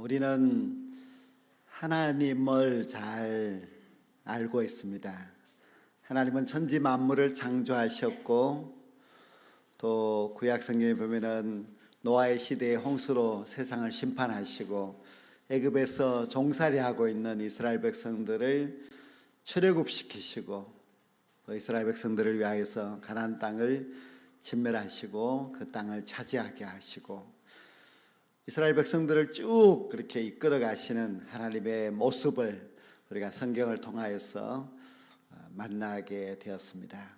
우리는 하나님을 잘 알고 있습니다. 하나님은 천지 만물을 창조하셨고, 또 구약 성경에 보면은 노아의 시대에 홍수로 세상을 심판하시고, 애굽에서 종살이하고 있는 이스라엘 백성들을 출애굽시키시고, 또 이스라엘 백성들을 위하여서 가나안 땅을 진멸하시고 그 땅을 차지하게 하시고, 이스라엘 백성들을 쭉 그렇게 이끌어 가시는 하나님의 모습을 우리가 성경을 통하여서 만나게 되었습니다.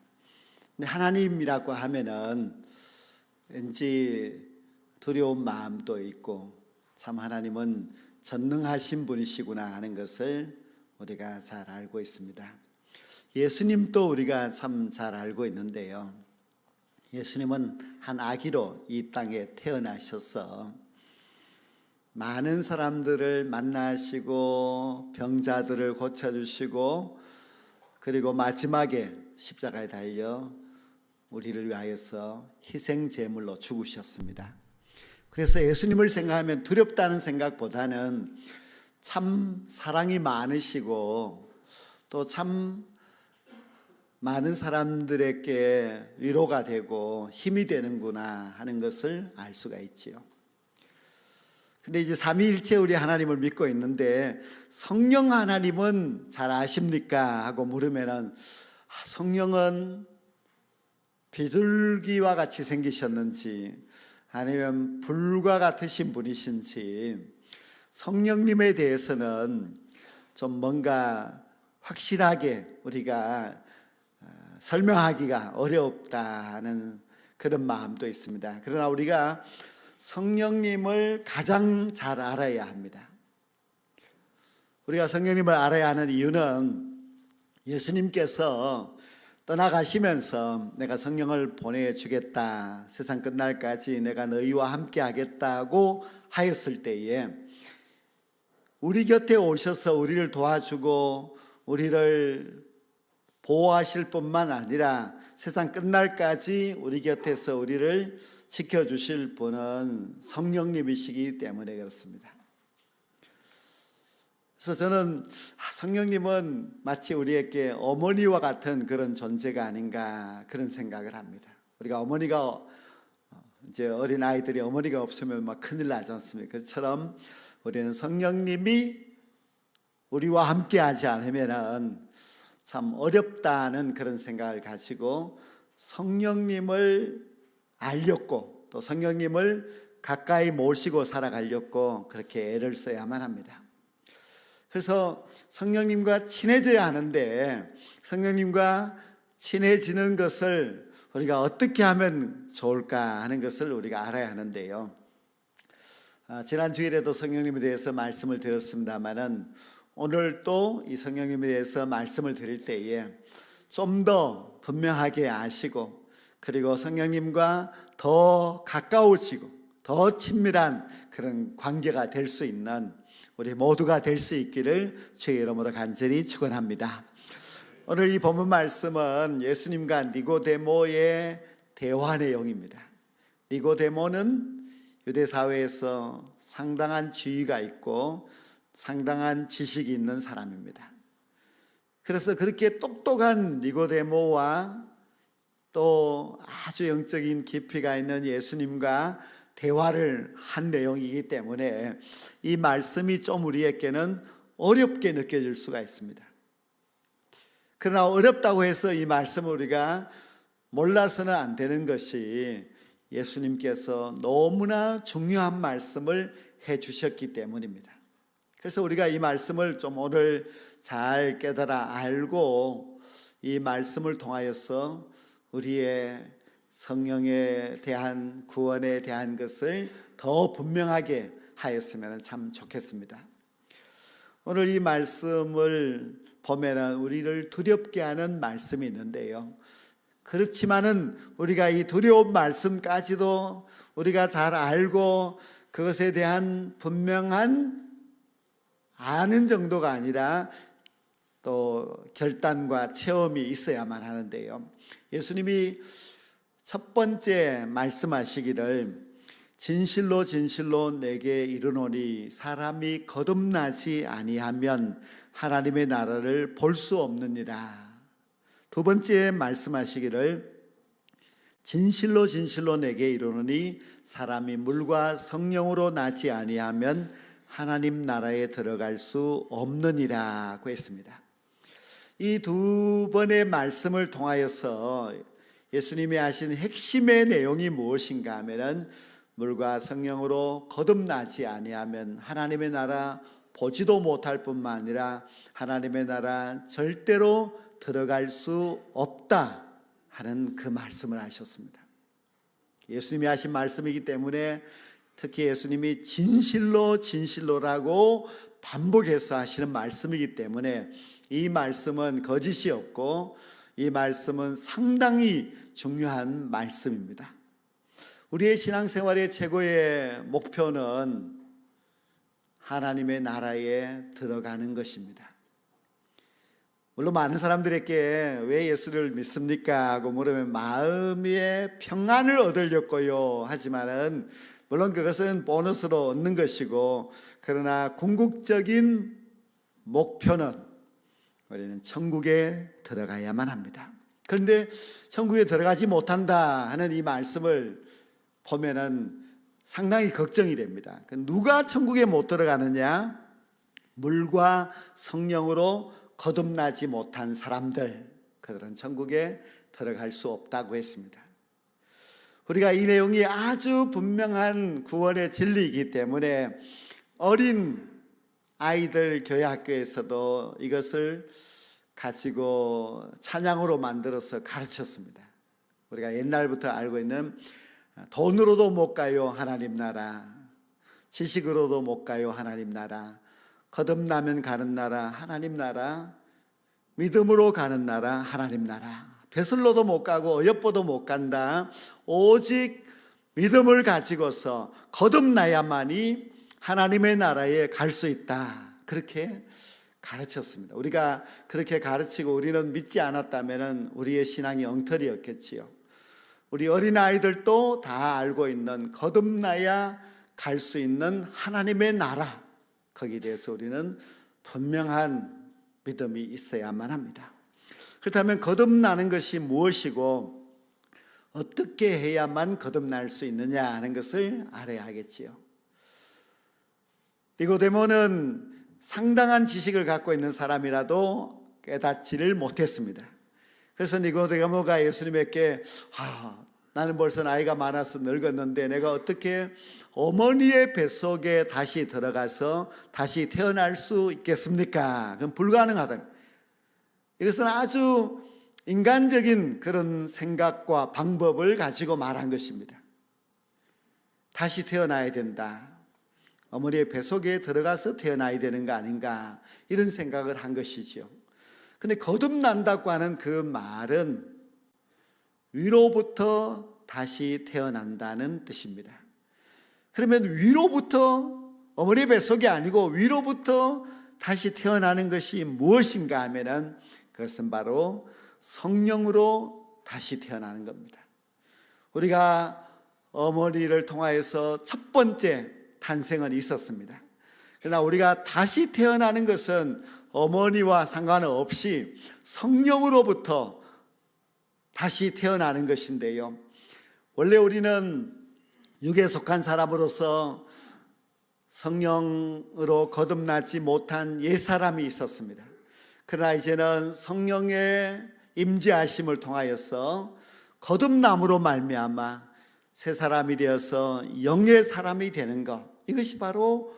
근데 하나님이라고 하면은 왠지 두려운 마음도 있고, 참 하나님은 전능하신 분이시구나 하는 것을 우리가 잘 알고 있습니다. 예수님도 우리가 참 잘 알고 있는데요, 예수님은 한 아기로 이 땅에 태어나셔서 많은 사람들을 만나시고 병자들을 고쳐주시고, 그리고 마지막에 십자가에 달려 우리를 위하여서 희생제물로 죽으셨습니다. 그래서 예수님을 생각하면 두렵다는 생각보다는 참 사랑이 많으시고, 또 참 많은 사람들에게 위로가 되고 힘이 되는구나 하는 것을 알 수가 있지요. 근데 이제 삼위일체 우리 하나님을 믿고 있는데, 성령 하나님은 잘 아십니까? 하고 물으면은, 성령은 비둘기와 같이 생기셨는지 아니면 불과 같으신 분이신지, 성령님에 대해서는 좀 뭔가 확실하게 우리가 설명하기가 어렵다는 그런 마음도 있습니다. 그러나 우리가 성령님을 가장 잘 알아야 합니다. 우리가 성령님을 알아야 하는 이유는, 예수님께서 떠나가시면서 내가 성령을 보내주겠다, 세상 끝날까지 내가 너희와 함께 하겠다고 하였을 때에 우리 곁에 오셔서 우리를 도와주고 우리를 보호하실 뿐만 아니라 세상 끝날까지 우리 곁에서 우리를 지켜주실 분은 성령님이시기 때문에 그렇습니다. 그래서 저는 성령님은 마치 우리에게 어머니와 같은 그런 존재가 아닌가, 그런 생각을 합니다. 우리가 어머니가, 이제 어린 아이들이 어머니가 없으면 막 큰일 나지 않습니까? 그처럼 우리는 성령님이 우리와 함께 하지 않으면 참 어렵다는 그런 생각을 가지고, 성령님을 알렸고 또 성령님을 가까이 모시고 살아가려고 그렇게 애를 써야만 합니다. 그래서 성령님과 친해져야 하는데, 성령님과 친해지는 것을 우리가 어떻게 하면 좋을까 하는 것을 우리가 알아야 하는데요, 지난 주일에도 성령님에 대해서 말씀을 드렸습니다마는, 오늘 또 이 성령님에 대해서 말씀을 드릴 때에 좀 더 분명하게 아시고, 그리고 성령님과 더 가까워지고 더 친밀한 그런 관계가 될 수 있는 우리 모두가 될 수 있기를 주의 이름으로 간절히 축원합니다. 오늘 이 본문 말씀은 예수님과 니고데모의 대화 내용입니다. 니고데모는 유대 사회에서 상당한 지위가 있고 상당한 지식이 있는 사람입니다. 그래서 그렇게 똑똑한 니고데모와 또 아주 영적인 깊이가 있는 예수님과 대화를 한 내용이기 때문에 이 말씀이 좀 우리에게는 어렵게 느껴질 수가 있습니다. 그러나 어렵다고 해서 이 말씀을 우리가 몰라서는 안 되는 것이, 예수님께서 너무나 중요한 말씀을 해 주셨기 때문입니다. 그래서 우리가 이 말씀을 좀 오늘 잘 깨달아 알고, 이 말씀을 통하여서 우리의 성령에 대한 구원에 대한 것을 더 분명하게 하였으면 참 좋겠습니다. 오늘 이 말씀을 보면 우리를 두렵게 하는 말씀이 있는데요, 그렇지만은 우리가 이 두려운 말씀까지도 우리가 잘 알고 그것에 대한 분명한 아는 정도가 아니라 또 결단과 체험이 있어야만 하는데요, 예수님이 첫 번째 말씀하시기를 진실로 진실로 내게 이르노니 사람이 거듭나지 아니하면 하나님의 나라를 볼 수 없느니라. 두 번째 말씀하시기를 진실로 진실로 내게 이르노니 사람이 물과 성령으로 나지 아니하면 하나님 나라에 들어갈 수 없느니라고 했습니다. 이 두 번의 말씀을 통하여서 예수님이 하신 핵심의 내용이 무엇인가 하면은 물과 성령으로 거듭나지 아니하면 하나님의 나라 보지도 못할 뿐만 아니라 하나님의 나라 절대로 들어갈 수 없다 하는 그 말씀을 하셨습니다. 예수님이 하신 말씀이기 때문에 특히 예수님이 진실로 진실로라고 반복해서 하시는 말씀이기 때문에 이 말씀은 거짓이 없고 이 말씀은 상당히 중요한 말씀입니다. 우리의 신앙생활의 최고의 목표는 하나님의 나라에 들어가는 것입니다. 물론 많은 사람들에게 왜 예수를 믿습니까? 하고 물으면 마음의 평안을 얻으려고요 하지만은 물론 그것은 보너스로 얻는 것이고, 그러나 궁극적인 목표는 우리는 천국에 들어가야만 합니다. 그런데 천국에 들어가지 못한다 하는 이 말씀을 보면은 상당히 걱정이 됩니다. 누가 천국에 못 들어가느냐? 물과 성령으로 거듭나지 못한 사람들, 그들은 천국에 들어갈 수 없다고 했습니다. 우리가 이 내용이 아주 분명한 구원의 진리이기 때문에 어린 아이들 교회 학교에서도 이것을 가지고 찬양으로 만들어서 가르쳤습니다. 우리가 옛날부터 알고 있는 돈으로도 못 가요 하나님 나라, 지식으로도 못 가요 하나님 나라, 거듭나면 가는 나라 하나님 나라, 믿음으로 가는 나라 하나님 나라, 배슬로도 못 가고 어여뻐도 못 간다, 오직 믿음을 가지고서 거듭나야만이 하나님의 나라에 갈 수 있다, 그렇게 가르쳤습니다. 우리가 그렇게 가르치고 우리는 믿지 않았다면 우리의 신앙이 엉터리였겠지요. 우리 어린아이들도 다 알고 있는 거듭나야 갈 수 있는 하나님의 나라, 거기에 대해서 우리는 분명한 믿음이 있어야만 합니다. 그렇다면 거듭나는 것이 무엇이고 어떻게 해야만 거듭날 수 있느냐 하는 것을 알아야 하겠지요. 니고데모는 상당한 지식을 갖고 있는 사람이라도 깨닫지를 못했습니다. 그래서 니고데모가 예수님에게 나는 벌써 나이가 많아서 늙었는데 내가 어떻게 어머니의 뱃속에 다시 들어가서 다시 태어날 수 있겠습니까? 그건 불가능하다. 이것은 아주 인간적인 그런 생각과 방법을 가지고 말한 것입니다. 다시 태어나야 된다, 어머니의 뱃속에 들어가서 태어나야 되는 거 아닌가, 이런 생각을 한 것이죠. 근데 거듭난다고 하는 그 말은 위로부터 다시 태어난다는 뜻입니다. 그러면 위로부터, 어머니 뱃속이 아니고 위로부터 다시 태어나는 것이 무엇인가 하면은 그것은 바로 성령으로 다시 태어나는 겁니다. 우리가 어머니를 통하여서 첫 번째 탄생은 있었습니다. 그러나 우리가 다시 태어나는 것은 어머니와 상관없이 성령으로부터 다시 태어나는 것인데요, 원래 우리는 육에 속한 사람으로서 성령으로 거듭나지 못한 옛사람이 있었습니다. 그러나 이제는 성령의 임재하심을 통하여서 거듭남으로 말미암아 새 사람이 되어서 영의 사람이 되는 것, 이것이 바로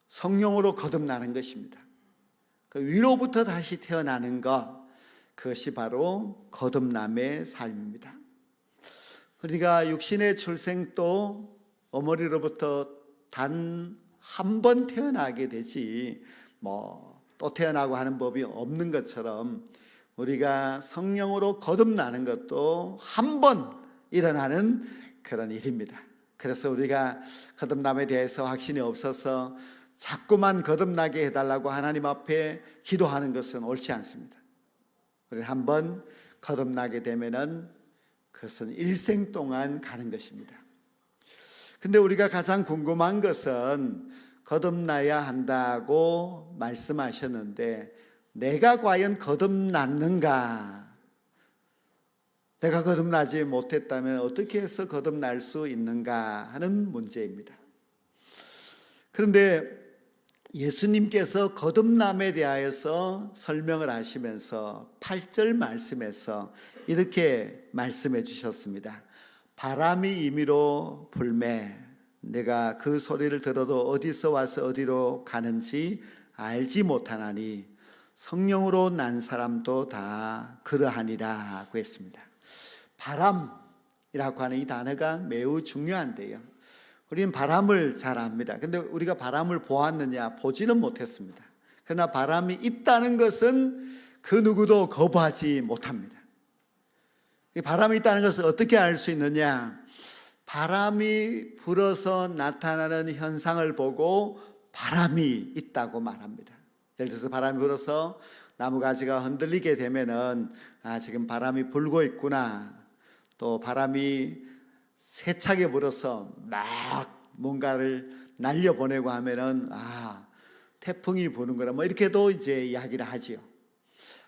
성령으로 거듭나는 것입니다. 그 위로부터 다시 태어나는 것, 그것이 바로 거듭남의 삶입니다. 우리가 육신의 출생도 어머니로부터 단 한 번 태어나게 되지 또 태어나고 하는 법이 없는 것처럼 우리가 성령으로 거듭나는 것도 한 번 일어나는 그런 일입니다. 그래서 우리가 거듭남에 대해서 확신이 없어서 자꾸만 거듭나게 해달라고 하나님 앞에 기도하는 것은 옳지 않습니다. 우리 한번 거듭나게 되면은 그것은 일생 동안 가는 것입니다. 근데 우리가 가장 궁금한 것은 거듭나야 한다고 말씀하셨는데 내가 과연 거듭났는가? 내가 거듭나지 못했다면 어떻게 해서 거듭날 수 있는가 하는 문제입니다. 그런데 예수님께서 거듭남에 대하여서 설명을 하시면서 8절 말씀에서 이렇게 말씀해 주셨습니다. 바람이 임의로 불매 내가 그 소리를 들어도 어디서 와서 어디로 가는지 알지 못하나니 성령으로 난 사람도 다 그러하니라고 했습니다. 바람이라고 하는 이 단어가 매우 중요한데요, 우리는 바람을 잘 압니다. 근데 우리가 바람을 보았느냐? 보지는 못했습니다. 그러나 바람이 있다는 것은 그 누구도 거부하지 못합니다. 바람이 있다는 것을 어떻게 알 수 있느냐? 바람이 불어서 나타나는 현상을 보고 바람이 있다고 말합니다. 예를 들어서 바람이 불어서 나무가지가 흔들리게 되면은 지금 바람이 불고 있구나. 또 바람이 세차게 불어서 막 뭔가를 날려보내고 하면은 태풍이 부는 거라 뭐 이렇게도 이제 이야기를 하지요.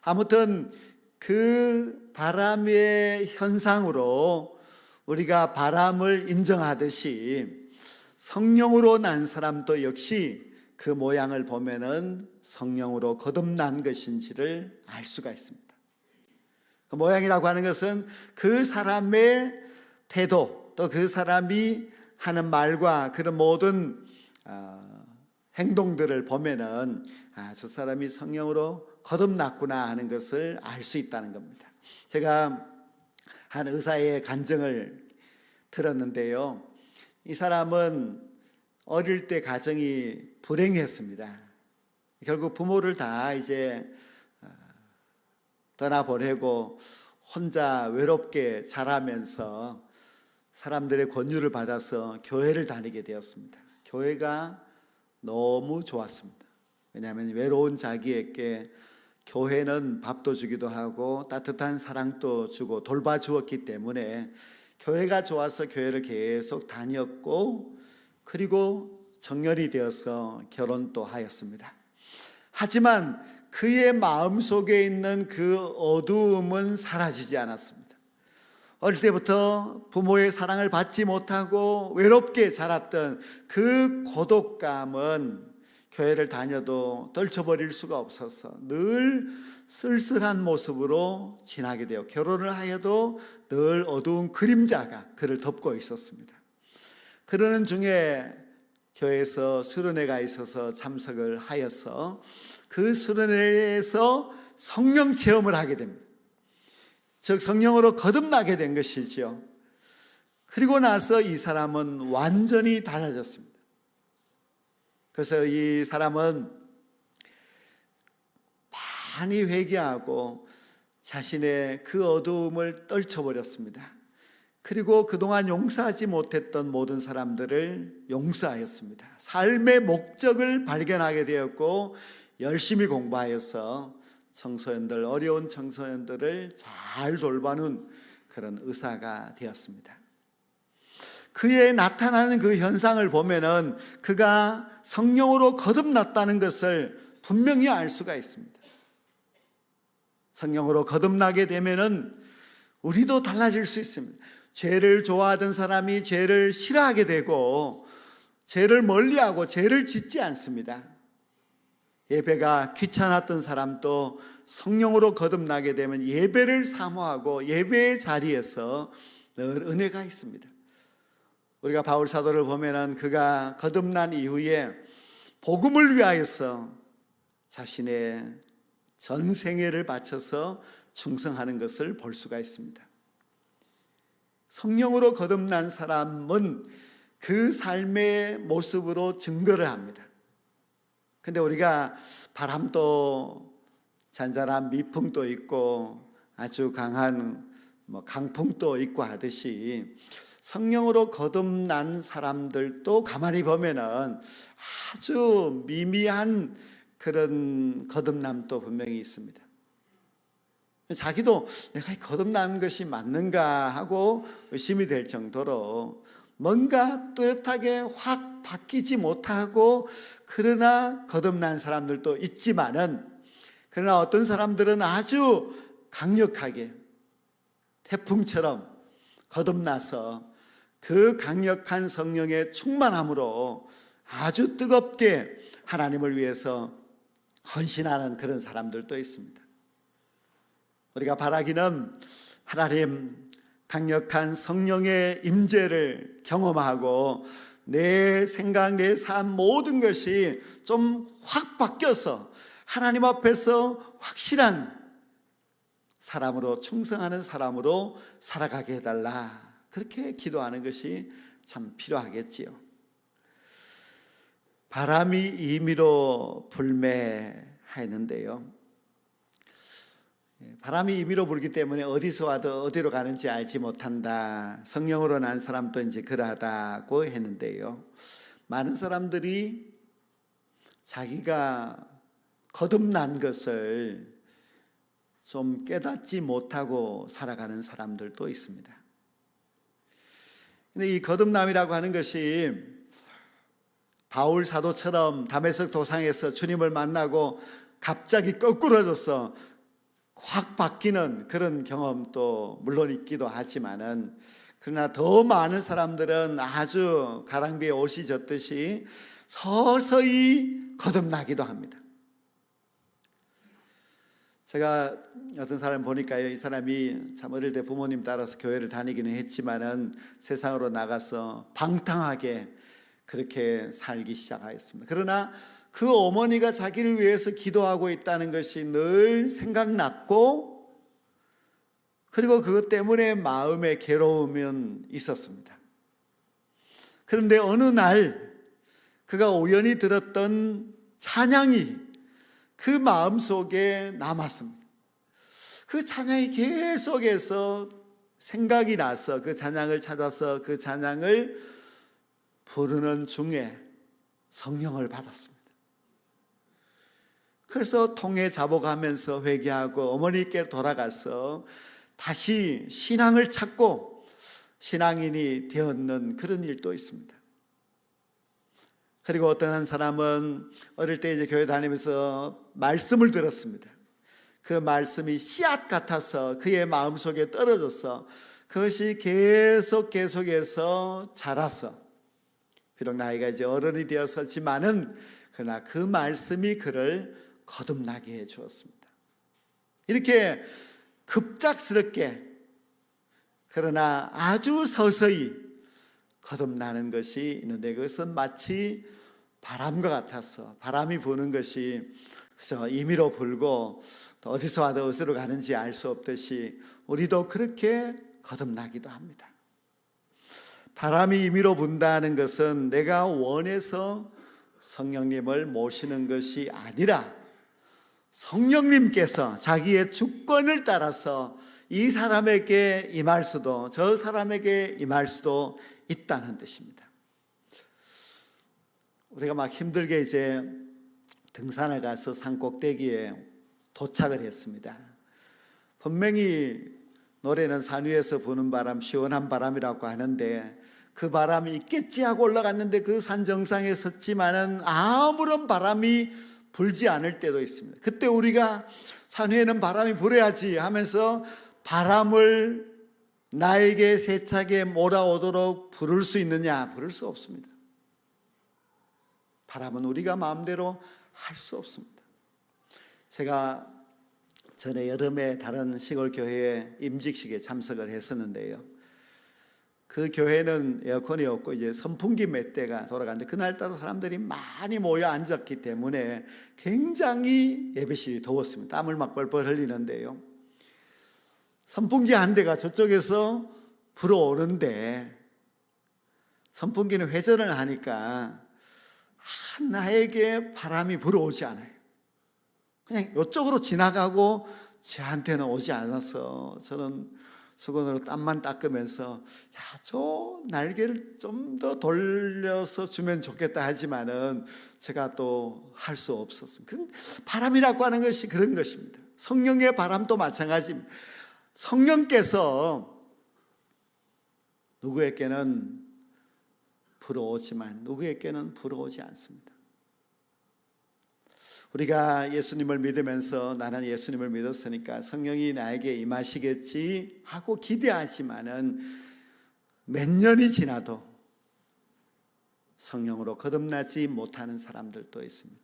아무튼 그 바람의 현상으로 우리가 바람을 인정하듯이 성령으로 난 사람도 역시 그 모양을 보면은 성령으로 거듭난 것인지를 알 수가 있습니다. 그 모양이라고 하는 것은 그 사람의 태도, 또 그 사람이 하는 말과 그런 모든 행동들을 보면은 저 사람이 성령으로 거듭났구나 하는 것을 알 수 있다는 겁니다. 제가 한 의사의 간증을 들었는데요, 이 사람은 어릴 때 가정이 불행했습니다. 결국 부모를 다 이제 떠나보내고 혼자 외롭게 자라면서 사람들의 권유를 받아서 교회를 다니게 되었습니다. 교회가 너무 좋았습니다. 왜냐하면 외로운 자기에게 교회는 밥도 주기도 하고 따뜻한 사랑도 주고 돌봐주었기 때문에 교회가 좋아서 교회를 계속 다녔고, 그리고 정년이 되어서 결혼도 하였습니다. 하지만 그의 마음속에 있는 그 어두움은 사라지지 않았습니다. 어릴 때부터 부모의 사랑을 받지 못하고 외롭게 자랐던 그 고독감은 교회를 다녀도 떨쳐버릴 수가 없어서 늘 쓸쓸한 모습으로 지나게 되어 결혼을 하여도 늘 어두운 그림자가 그를 덮고 있었습니다. 그러는 중에 교회에서 수련회가 있어서 참석을 하여서 그 수련회에서 성령 체험을 하게 됩니다. 즉 성령으로 거듭나게 된 것이죠. 그리고 나서 이 사람은 완전히 달라졌습니다. 그래서 이 사람은 많이 회개하고 자신의 그 어두움을 떨쳐버렸습니다. 그리고 그동안 용서하지 못했던 모든 사람들을 용서하였습니다. 삶의 목적을 발견하게 되었고 열심히 공부하여서 청소년들, 어려운 청소년들을 잘 돌봐는 그런 의사가 되었습니다. 그의 나타나는 그 현상을 보면은 그가 성령으로 거듭났다는 것을 분명히 알 수가 있습니다. 성령으로 거듭나게 되면은 우리도 달라질 수 있습니다. 죄를 좋아하던 사람이 죄를 싫어하게 되고 죄를 멀리하고 죄를 짓지 않습니다. 예배가 귀찮았던 사람도 성령으로 거듭나게 되면 예배를 사모하고 예배의 자리에서 늘 은혜가 있습니다. 우리가 바울 사도를 보면은 그가 거듭난 이후에 복음을 위하여서 자신의 전 생애를 바쳐서 충성하는 것을 볼 수가 있습니다. 성령으로 거듭난 사람은 그 삶의 모습으로 증거를 합니다. 근데 우리가 바람도 잔잔한 미풍도 있고 아주 강한 강풍도 있고 하듯이 성령으로 거듭난 사람들도 가만히 보면은 아주 미미한 그런 거듭남도 분명히 있습니다. 자기도 내가 거듭난 것이 맞는가 하고 의심이 될 정도로 뭔가 뚜렷하게 확 바뀌지 못하고 그러나 거듭난 사람들도 있지만은, 그러나 어떤 사람들은 아주 강력하게 태풍처럼 거듭나서 그 강력한 성령의 충만함으로 아주 뜨겁게 하나님을 위해서 헌신하는 그런 사람들도 있습니다. 우리가 바라기는 하나님 강력한 성령의 임재를 경험하고 내 생각, 내 삶 모든 것이 좀 확 바뀌어서 하나님 앞에서 확실한 사람으로, 충성하는 사람으로 살아가게 해달라, 그렇게 기도하는 것이 참 필요하겠지요. 바람이 임의로 불매하였는데요, 바람이 임의로 불기 때문에 어디서 와도 어디로 가는지 알지 못한다, 성령으로 난 사람도 이제 그러하다고 했는데요, 많은 사람들이 자기가 거듭난 것을 좀 깨닫지 못하고 살아가는 사람들도 있습니다. 근데 이 거듭남이라고 하는 것이 바울 사도처럼 다메섹 도상에서 주님을 만나고 갑자기 거꾸러져서 확 바뀌는 그런 경험도 물론 있기도 하지만은, 그러나 더 많은 사람들은 아주 가랑비에 옷이 젖듯이 서서히 거듭나기도 합니다. 제가 어떤 사람 보니까요, 이 사람이 참 어릴 때 부모님 따라서 교회를 다니기는 했지만은 세상으로 나가서 방탕하게 그렇게 살기 시작하였습니다. 그러나 그 어머니가 자기를 위해서 기도하고 있다는 것이 늘 생각났고, 그리고 그것 때문에 마음에 괴로움은 있었습니다. 그런데 어느 날 그가 우연히 들었던 찬양이 그 마음속에 남았습니다. 그 찬양이 계속해서 생각이 나서 그 찬양을 찾아서 그 찬양을 부르는 중에 성령을 받았습니다. 그래서 통에 잡아가면서 회개하고 어머니께 돌아가서 다시 신앙을 찾고 신앙인이 되었는 그런 일도 있습니다. 그리고 어떤 한 사람은 어릴 때 이제 교회 다니면서 말씀을 들었습니다. 그 말씀이 씨앗 같아서 그의 마음속에 떨어져서 그것이 계속해서 자라서, 비록 나이가 이제 어른이 되었었지만은 그러나 그 말씀이 그를 거듭나게 해 주었습니다. 이렇게 급작스럽게 그러나 아주 서서히 거듭나는 것이 있는데, 그것은 마치 바람과 같아서 바람이 부는 것이 그저 임의로 불고 또 어디서 와도 어디로 가는지 알 수 없듯이 우리도 그렇게 거듭나기도 합니다. 바람이 임의로 분다는 것은 내가 원해서 성령님을 모시는 것이 아니라 성령님께서 자기의 주권을 따라서 이 사람에게 임할 수도 저 사람에게 임할 수도 있다는 뜻입니다. 우리가 막 힘들게 이제 등산을 가서 산 꼭대기에 도착을 했습니다. 분명히 노래는 산 위에서 부는 바람, 시원한 바람이라고 하는데 그 바람이 있겠지 하고 올라갔는데 그 산 정상에 섰지만은 아무런 바람이 불지 않을 때도 있습니다. 그때 우리가 산 위에는 바람이 불어야지 하면서 바람을 나에게 세차게 몰아오도록 부를 수 있느냐? 부를 수 없습니다. 바람은 우리가 마음대로 할 수 없습니다. 제가 전에 여름에 다른 시골 교회에 임직식에 참석을 했었는데요, 그 교회는 에어컨이 없고 이제 선풍기 몇 대가 돌아가는데 그날따라 사람들이 많이 모여 앉았기 때문에 굉장히 예배실이 더웠습니다. 땀을 막 뻘뻘 흘리는데요, 선풍기 한 대가 저쪽에서 불어오는데 선풍기는 회전을 하니까 나에게 바람이 불어오지 않아요. 그냥 이쪽으로 지나가고 저한테는 오지 않아서 저는 수건으로 땀만 닦으면서 저 날개를 좀 더 돌려서 주면 좋겠다 하지만은 제가 또 할 수 없었습니다. 바람이라고 하는 것이 그런 것입니다. 성령의 바람도 마찬가지입니다. 성령께서 누구에게는 부러우지만 누구에게는 부러우지 않습니다. 우리가 예수님을 믿으면서 나는 예수님을 믿었으니까 성령이 나에게 임하시겠지 하고 기대하지만은 몇 년이 지나도 성령으로 거듭나지 못하는 사람들도 있습니다.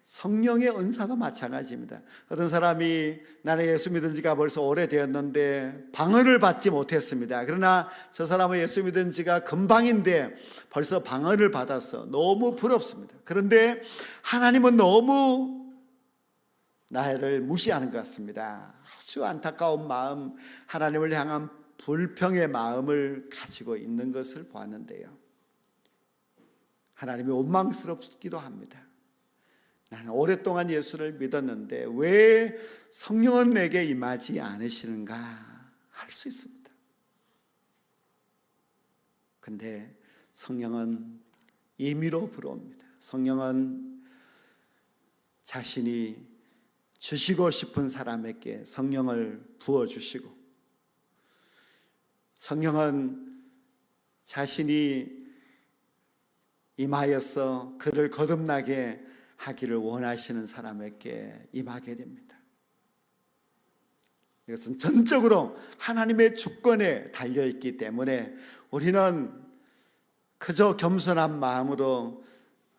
성령의 은사도 마찬가지입니다. 어떤 사람이 나는 예수 믿은 지가 벌써 오래되었는데 방언을 받지 못했습니다. 그러나 저 사람은 예수 믿은 지가 금방인데 벌써 방언을 받아서 너무 부럽습니다. 그런데 하나님은 너무 나를 무시하는 것 같습니다. 아주 안타까운 마음, 하나님을 향한 불평의 마음을 가지고 있는 것을 보았는데요, 하나님이 원망스럽기도 합니다. 나는 오랫동안 예수를 믿었는데 왜 성령은 내게 임하지 않으시는가 할 수 있습니다. 근데 성령은 임의로 불어옵니다. 성령은 자신이 주시고 싶은 사람에게 성령을 부어주시고, 성령은 자신이 임하여서 그를 거듭나게 하기를 원하시는 사람에게 임하게 됩니다. 이것은 전적으로 하나님의 주권에 달려있기 때문에 우리는 그저 겸손한 마음으로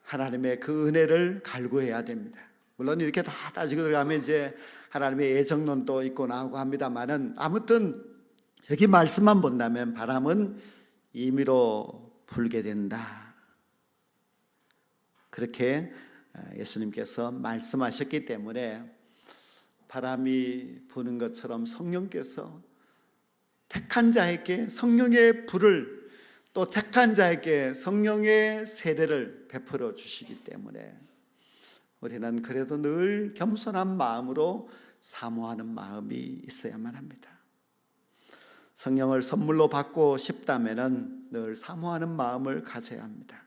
하나님의 그 은혜를 갈구해야 됩니다. 물론 이렇게 다 따지고 들어가면 이제 하나님의 예정론도 있고 나오고 합니다만은, 아무튼 여기 말씀만 본다면 바람은 임의로 불게 된다, 그렇게 예수님께서 말씀하셨기 때문에 바람이 부는 것처럼 성령께서 택한 자에게 성령의 불을, 또 택한 자에게 성령의 세례를 베풀어 주시기 때문에 우리는 그래도 늘 겸손한 마음으로 사모하는 마음이 있어야만 합니다. 성령을 선물로 받고 싶다면 늘 사모하는 마음을 가져야 합니다.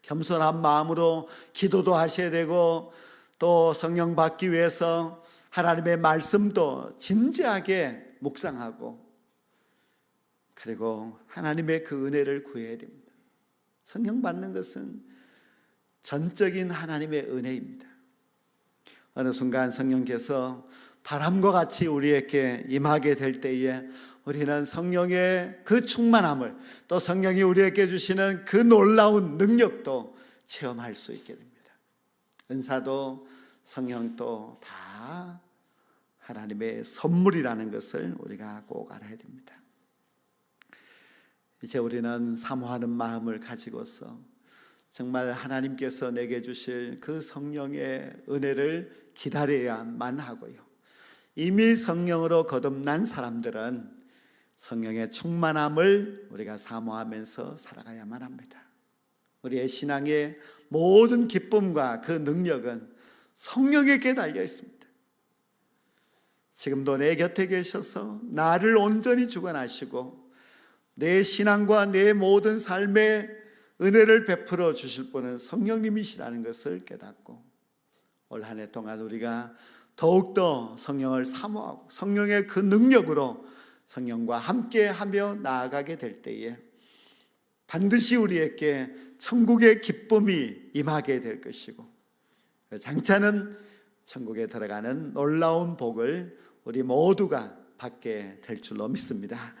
겸손한 마음으로 기도도 하셔야 되고, 또 성령 받기 위해서 하나님의 말씀도 진지하게 묵상하고, 그리고 하나님의 그 은혜를 구해야 됩니다. 성령 받는 것은 전적인 하나님의 은혜입니다. 어느 순간 성령께서 바람과 같이 우리에게 임하게 될 때에 우리는 성령의 그 충만함을, 또 성령이 우리에게 주시는 그 놀라운 능력도 체험할 수 있게 됩니다. 은사도 성령도 다 하나님의 선물이라는 것을 우리가 꼭 알아야 됩니다. 이제 우리는 사모하는 마음을 가지고서 정말 하나님께서 내게 주실 그 성령의 은혜를 기다려야만 하고요, 이미 성령으로 거듭난 사람들은 성령의 충만함을 우리가 사모하면서 살아가야만 합니다. 우리의 신앙의 모든 기쁨과 그 능력은 성령에게 달려 있습니다. 지금도 내 곁에 계셔서 나를 온전히 주관하시고 내 신앙과 내 모든 삶의 은혜를 베풀어 주실 분은 성령님이시라는 것을 깨닫고, 올 한 해 동안 우리가 더욱더 성령을 사모하고 성령의 그 능력으로 성령과 함께하며 나아가게 될 때에 반드시 우리에게 천국의 기쁨이 임하게 될 것이고, 장차는 천국에 들어가는 놀라운 복을 우리 모두가 받게 될 줄로 믿습니다.